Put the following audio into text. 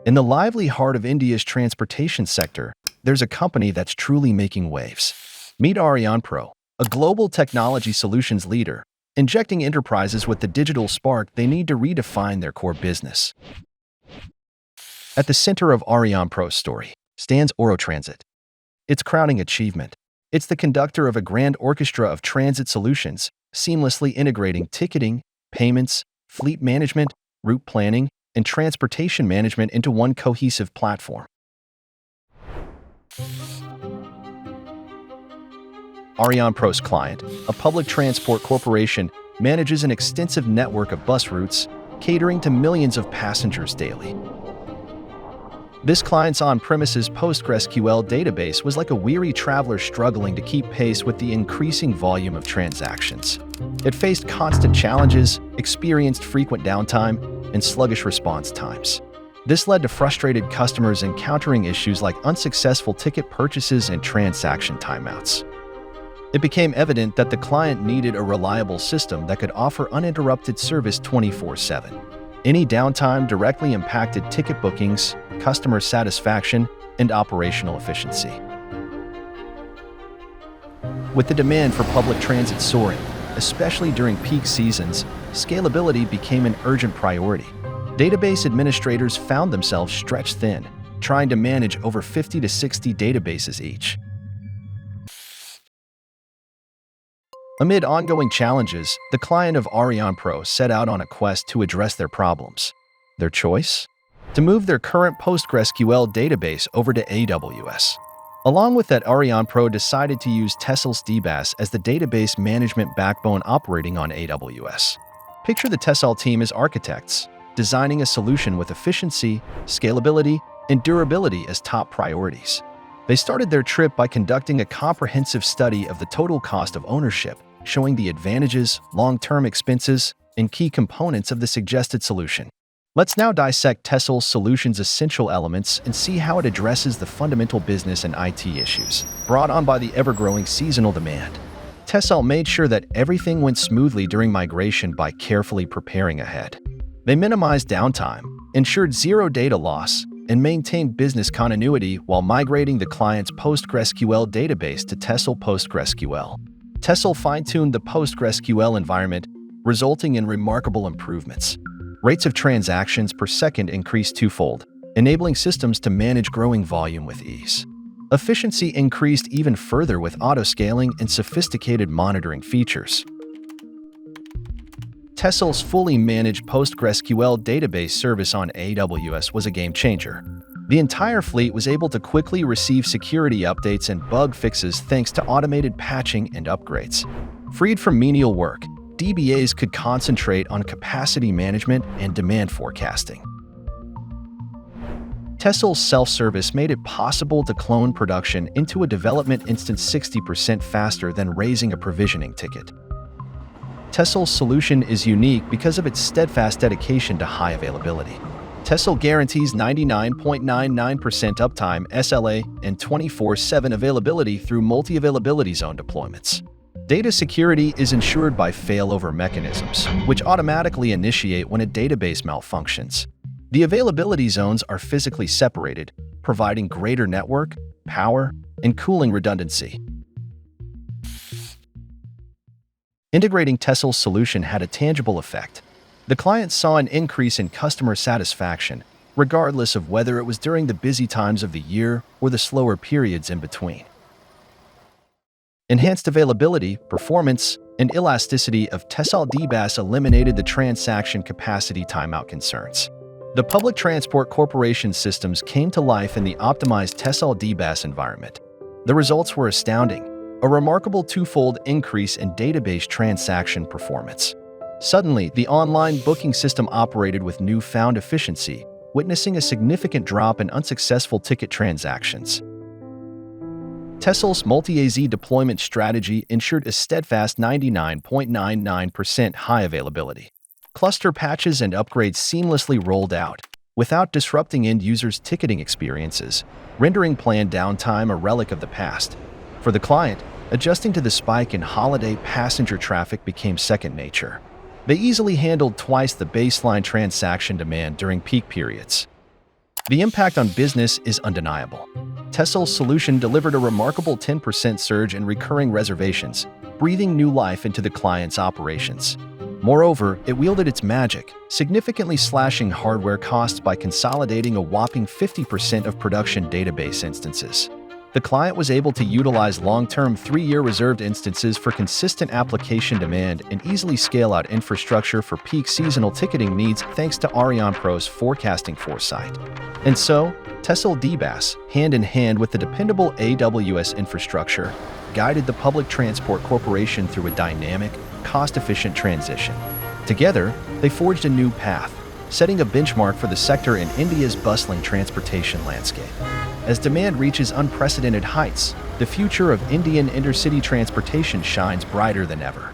In the lively heart of India's transportation sector, there's a company that's truly making waves. Meet Aurionpro, a global technology solutions leader, injecting enterprises with the digital spark they need to redefine their core business. At the center of Aurionpro's story stands AurionTransit. Its crowning achievement. It's the conductor of a grand orchestra of transit solutions, seamlessly integrating ticketing, payments, fleet management, route planning, and transportation management into one cohesive platform. Aurionpro's client, a public transport corporation, manages an extensive network of bus routes, catering to millions of passengers daily. This client's on-premises PostgreSQL database was like a weary traveler struggling to keep pace with the increasing volume of transactions. It faced constant challenges, experienced frequent downtime, and sluggish response times. This led to frustrated customers encountering issues like unsuccessful ticket purchases and transaction timeouts. It became evident that the client needed a reliable system that could offer uninterrupted service 24/7. Any downtime directly impacted ticket bookings, customer satisfaction, and operational efficiency. With the demand for public transit soaring, especially during peak seasons, scalability became an urgent priority. Database administrators found themselves stretched thin, trying to manage over 50 to 60 databases each. Amid ongoing challenges, the client of Aurionpro set out on a quest to address their problems. Their choice? To move their current PostgreSQL database over to AWS. Along with that, Aurionpro decided to use Tessell's DBaaS as the database management backbone operating on AWS. Picture the Tessell team as architects, designing a solution with efficiency, scalability, and durability as top priorities. They started their trip by conducting a comprehensive study of the total cost of ownership, showing the advantages, long-term expenses, and key components of the suggested solution. Let's now dissect Tessell's solution's essential elements and see how it addresses the fundamental business and IT issues brought on by the ever-growing seasonal demand. Tessell made sure that everything went smoothly during migration by carefully preparing ahead. They minimized downtime, ensured zero data loss, and maintained business continuity while migrating the client's PostgreSQL database to Tessell PostgreSQL. Tessell fine-tuned the PostgreSQL environment, resulting in remarkable improvements. Rates of transactions per second increased twofold, enabling systems to manage growing volume with ease. Efficiency increased even further with auto-scaling and sophisticated monitoring features. Tessell's fully managed PostgreSQL database service on AWS was a game-changer. The entire fleet was able to quickly receive security updates and bug fixes thanks to automated patching and upgrades. Freed from menial work, DBAs could concentrate on capacity management and demand forecasting. Tessell's self-service made it possible to clone production into a development instance 60% faster than raising a provisioning ticket. Tessell's solution is unique because of its steadfast dedication to high availability. Tessell guarantees 99.99% uptime (SLA) and 24/7 availability through multi-availability zone deployments. Data security is ensured by failover mechanisms, which automatically initiate when a database malfunctions. The availability zones are physically separated, providing greater network, power, and cooling redundancy. Integrating Tessell's solution had a tangible effect. The client saw an increase in customer satisfaction, regardless of whether it was during the busy times of the year or the slower periods in between. Enhanced availability, performance, and elasticity of Tessell DBaaS eliminated the transaction capacity timeout concerns. The public transport corporation systems came to life in the optimized Tessell DBaaS environment. The results were astounding. A remarkable twofold increase in database transaction performance. Suddenly, the online booking system operated with newfound efficiency, witnessing a significant drop in unsuccessful ticket transactions. Tessell's multi-AZ deployment strategy ensured a steadfast 99.99% high availability. Cluster patches and upgrades seamlessly rolled out, without disrupting end users' ticketing experiences, rendering planned downtime a relic of the past. For the client, adjusting to the spike in holiday passenger traffic became second nature. They easily handled twice the baseline transaction demand during peak periods. The impact on business is undeniable. Tessell's solution delivered a remarkable 10% surge in recurring reservations, breathing new life into the client's operations. Moreover, it wielded its magic, significantly slashing hardware costs by consolidating a whopping 50% of production database instances. The client was able to utilize long-term 3-year reserved instances for consistent application demand and easily scale out infrastructure for peak seasonal ticketing needs thanks to Aurionpro's forecasting foresight. And so, Tessell DBaaS, hand in hand with the dependable AWS infrastructure, guided the Public Transport Corporation through a dynamic, cost-efficient transition. Together, they forged a new path, setting a benchmark for the sector in India's bustling transportation landscape. As demand reaches unprecedented heights, the future of Indian intercity transportation shines brighter than ever.